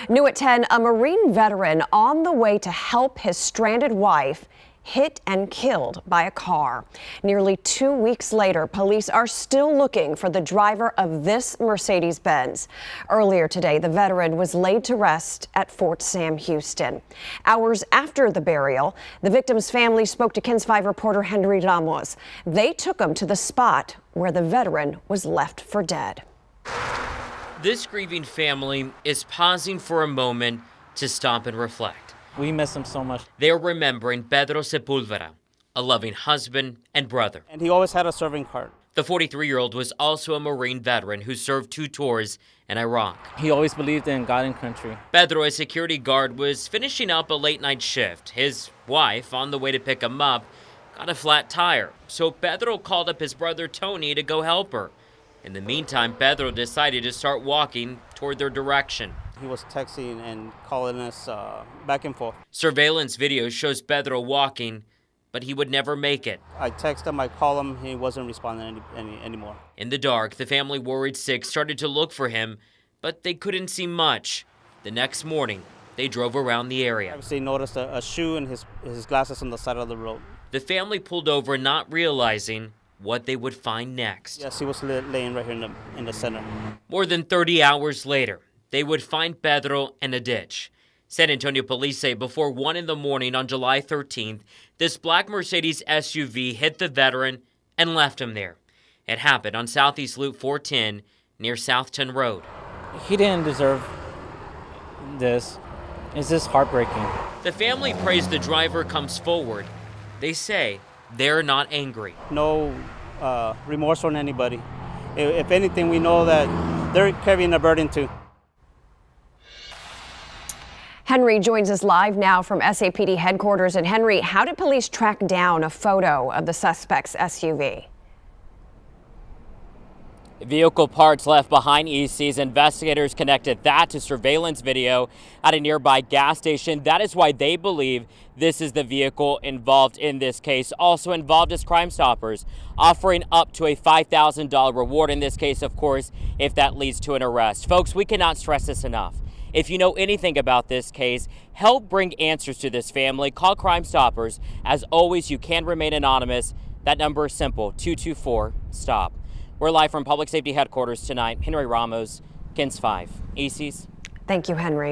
New at 10, a Marine veteran on the way to help his stranded wife hit and killed by a car. Nearly 2 weeks later, police are still looking for the driver of this Mercedes-Benz. Earlier today, the veteran was laid to rest at Fort Sam Houston. Hours after the burial, the victim's family spoke to KENS 5 reporter Henry Ramos. They took him to the spot where the veteran was left for dead. This grieving family is pausing for a moment to stop and reflect. We miss him so much. They're remembering Pedro Sepulveda, a loving husband and brother. And he always had a serving card. The 43-year-old was also a Marine veteran who served 2 tours in Iraq. He always believed in God and country. Pedro, a security guard, was finishing up a late-night shift. His wife, on the way to pick him up, got a flat tire. So Pedro called up his brother Tony to go help her. In the meantime, Pedro decided to start walking toward their direction. He was texting and calling us back and forth. Surveillance video shows Pedro walking, but he would never make it. I text him, I call him, he wasn't responding anymore. In the dark, the family, worried sick, started to look for him, but they couldn't see much. The next morning, they drove around the area. They noticed a shoe and his glasses on the side of the road. The family pulled over, not realizing what they would find next. Yes, he was laying right here in the center. More than 30 hours later, they would find Pedro in a ditch. San Antonio police say before 1 in the morning on July 13th, this black Mercedes SUV hit the veteran and left him there. It happened on Southeast Loop 410 near Southton Road. He didn't deserve this. It's just heartbreaking. The family prays the driver comes forward. They say they're not angry. No remorse on anybody. If anything, we know that they're carrying a burden too. Henry joins us live now from SAPD headquarters. And Henry, how did police track down a photo of the suspect's SUV? Vehicle parts left behind ECs. Investigators connected that to surveillance video at a nearby gas station. That is why they believe this is the vehicle involved in this case. Also involved is Crime Stoppers, offering up to a $5,000 reward in this case, of course, if that leads to an arrest. Folks, we cannot stress this enough. If you know anything about this case, help bring answers to this family. Call Crime Stoppers. As always, you can remain anonymous. That number is simple, 224-STOP. We're live from Public Safety Headquarters tonight. Henry Ramos, KENS 5. ECs. Thank you, Henry.